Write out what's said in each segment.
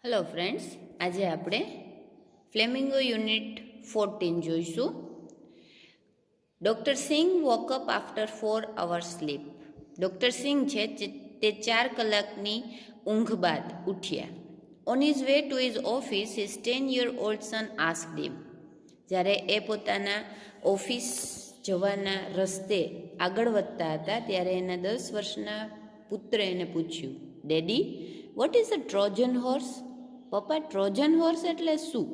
Hello friends, આજે આપણે flamingo unit 14 જોઈશું. Doctor Singh woke up after 4 hours sleep. Doctor Singh છે તે 4 કલાકની ઊંઘ બાદ ઉઠ્યા. On his way to his office his 10-year-old son asked him. જ્યારે એ પોતાના ઓફિસ જવાના રસ્તે આગળ વધતા હતા ત્યારે એના 10 વર્ષના પુત્રે એને પૂછ્યું, daddy, what is a Trojan horse? પપ્પા, ટ્રોજન હોર્સ એટલે શું?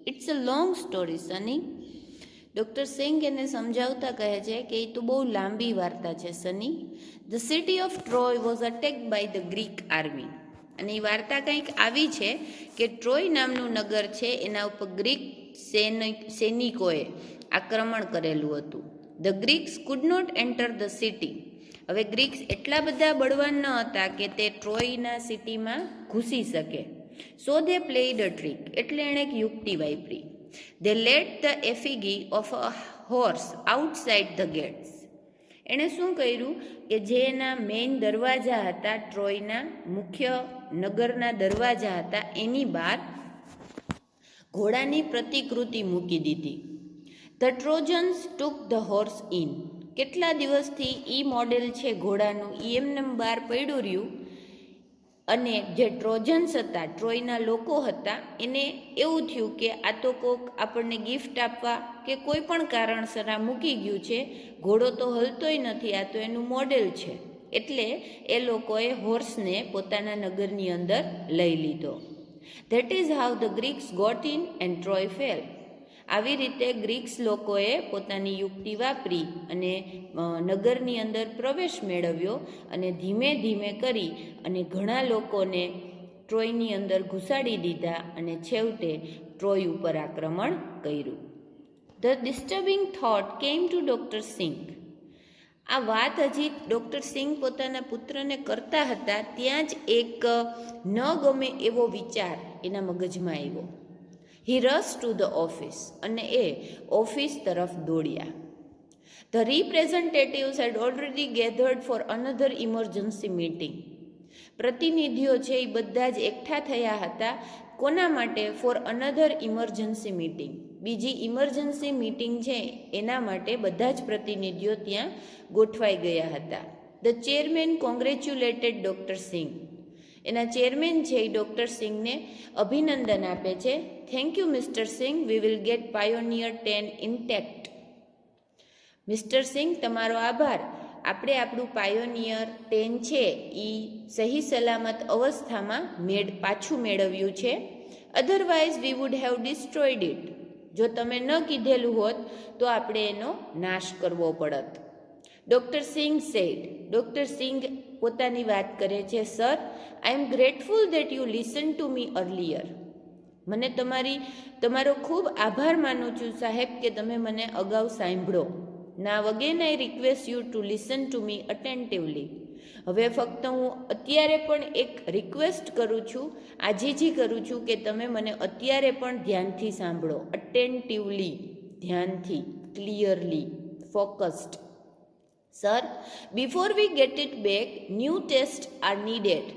It's a long story sonny. Doctor Singh એને સમજાવતા કહે છે કે એ તો બહુ લાંબી વાર્તા છે Sunny. The city of Troy was attacked by the Greek army. અને એ વાર્તા કંઈક આવી છે કે ટ્રોય નામનું નગર છે એના ઉપર ગ્રીક સૈનિકોએ આક્રમણ કરેલું હતું. The Greeks could not enter the city. હવે ગ્રીક્સ એટલા બધા બળવાન ન હતા કે તે ટ્રોયના સિટીમાં ઘૂસી શકે. સો દે પ્લેડ અ ટ્રીક, એટલે એણે એક યુક્તિ વાપરી. They let the effigy of a horse outside the gates. એણે શું કર્યું કે જે એના મેઇન દરવાજા હતા, ટ્રોયના મુખ્ય નગરના દરવાજા હતા, એની બહાર ઘોડાની પ્રતિકૃતિ મૂકી દીધી. The Trojans took the horse in. કેટલા દિવસથી ઈ મોડેલ છે ઘોડાનું, ઈ એમને બહાર પડ્યું રહ્યું. અને જે ટ્રોજન્સ હતા, ટ્રોયના લોકો હતા, એને એવું થયું કે આ તો કોક આપણને ગિફ્ટ આપવા કે કોઈ પણ કારણસર આ મૂકી ગયું છે, ઘોડો તો હલતોય નથી, આ તો એનું મોડેલ છે. એટલે એ લોકોએ હોર્સને પોતાના નગરની અંદર લઈ લીધો. That is how the Greeks got in and Troy fell. આવી રીતે ગ્રીક્સ લોકોએ પોતાની યુક્તિ વાપરી અને નગરની અંદર પ્રવેશ મેળવ્યો અને ધીમે ધીમે કરી અને ઘણા લોકોને ટ્રોયની અંદર ઘુસાડી દીધા અને છેવટે ટ્રોય ઉપર આક્રમણ કર્યું. The disturbing thought came to doctor Singh. આ વાત હજી ડૉક્ટર સિંઘ પોતાના પુત્રને કરતા હતા ત્યાં જ એક ન ગમે એવો વિચાર એના મગજમાં આવ્યો. હી રસ ટુ ધ ઓફિસ, અને એ ઓફિસ તરફ દોડ્યા. The representatives had already gathered for another emergency meeting. પ્રતિનિધિઓ છે એ બધા જ એકઠા થયા હતા. કોના માટે? For another emergency meeting. બીજી ઇમરજન્સી મીટિંગ છે એના માટે બધા જ પ્રતિનિધિઓ ત્યાં ગોઠવાઈ ગયા હતા. The chairman congratulated doctor Singh. એના ચેરમેન છે એ ડૉક્ટર સિંઘને અભિનંદન આપે છે. Thank you mister Singh, we will get pioneer 10 intact. Mister Singh, તમારો આભાર. આપણે આપણું પાયોનિયર 10 છે એ સહી સલામત અવસ્થામાં પાછું મેળવ્યું છે. Otherwise we would have destroyed it. જો તમે ન કીધેલું હોત તો આપણે એનો નાશ કરવો પડત. Doctor Singh said. Doctor Singh પોતાની વાત કરે છે. Sir, I am grateful that you listen to me earlier. મને તમારો ખૂબ આભાર માનું છું સાહેબ કે તમે મને અગાઉ સાંભળો. Now again I request you to listen to me attentively. હવે ફક્ત હું અત્યારે પણ એક રિક્વેસ્ટ કરું છું, આજીજી કરું છું કે તમે મને અત્યારે પણ ધ્યાનથી સાંભળો. અટેન્ટિવલી, ધ્યાનથી, clearly, focused. Sir, before we get it back, new test are needed.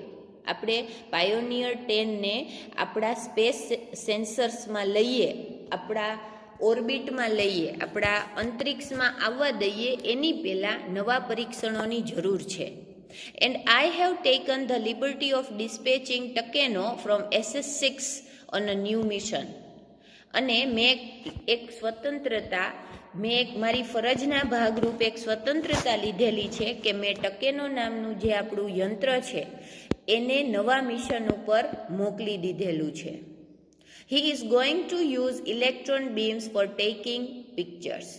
આપણે પાયોનિયર 10ને આપણા સ્પેસ સેન્સર્સમાં લઈએ, આપણા ઓર્બિટમાં લઈએ, આપણા અંતરિક્ષમાં આવવા દઈએ, એની પહેલાં નવા પરીક્ષણોની જરૂર છે. And I have taken the liberty of dispatching Takeno from SS6 on a new mission. અને મેં મારી ફરજના ભાગરૂપે એક સ્વતંત્રતા લીધેલી છે કે મેં ટકેનો નામનું જે આપણું યંત્ર છે એને નવા મિશન ઉપર મોકલી દીધેલું છે. He is going to use electron beams for taking pictures.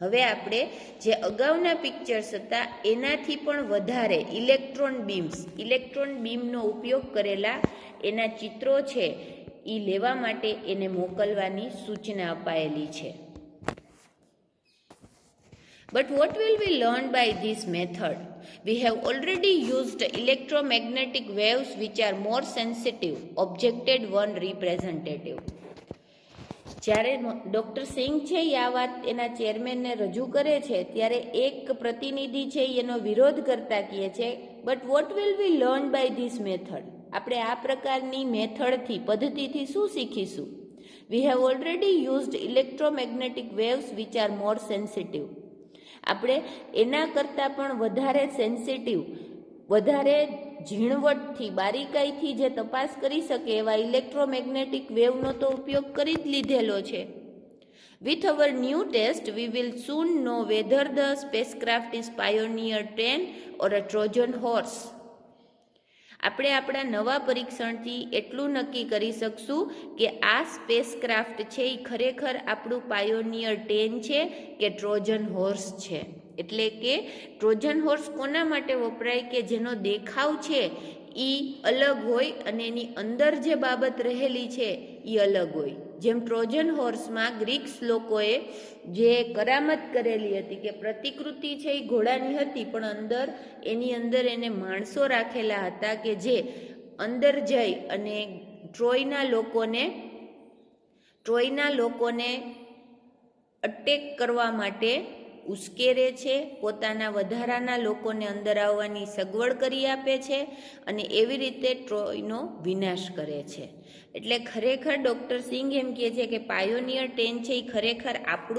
હવે આપણે જે અગાઉના પિક્ચર્સ હતા એનાથી પણ વધારે ઇલેક્ટ્રોન બીમનો ઉપયોગ કરેલા એના ચિત્રો છે એ લેવા માટે એને મોકલવાની સૂચના અપાયેલી છે. But what will we learn by this method? We have already used electromagnetic waves which are more sensitive, objected one representative. જ્યારે ડૉક્ટર સિંઘ છે એ આ વાત એના ચેરમેનને રજૂ કરે છે ત્યારે એક પ્રતિનિધિ છે એનો વિરોધ કરતા કહે છે, but what will we learn by this method? આપણે આ પ્રકારની મેથડથી પદ્ધતિથી શું શીખીશું? We have already used electromagnetic waves which are more sensitive. આપણે એના કરતાં પણ વધારે સેન્સિટિવ, વધારે ઝીણવટથી, બારીકાઈથી જે તપાસ કરી શકે એવા ઇલેક્ટ્રોમેગ્નેટિક વેવનો તો ઉપયોગ કરી જ લીધેલો છે. With our new test, we will soon know whether the spacecraft is Pioneer 10 or a Trojan horse. આપણે આપણા નવા પરીક્ષણથી એટલું નક્કી કરી શકશું કે આ સ્પેસક્રાફ્ટ છે એ ખરેખર આપણું પાયોનિયર 10 છે કે ટ્રોજન હોર્સ છે. એટલે કે ટ્રોજન હોર્સ કોના માટે વપરાય? કે જેનો દેખાવ છે એ અલગ હોય અને એની અંદર જે બાબત રહેલી છે એ અલગ હોય. જેમ ટ્રોજન હોર્સમાં ગ્રીક્સ લોકોએ જે કરામત કરેલી હતી કે પ્રતિકૃતિ છે એ ઘોડાની હતી, પણ એની અંદર એને માણસો રાખેલા હતા કે જે અંદર જઈ અને ટ્રોયના લોકોને અટેક કરવા માટે ઉશ્કેરે છે, પોતાના વધારાના લોકોને અંદર આવવાની સગવડ કરી આપે છે અને એવી રીતે ટ્રોયનો વિનાશ કરે છે. એટલે ખરેખર ડૉક્ટર સિંઘ એમ કહે છે કે પાયોનિયર 10 છે એ ખરેખર આપણું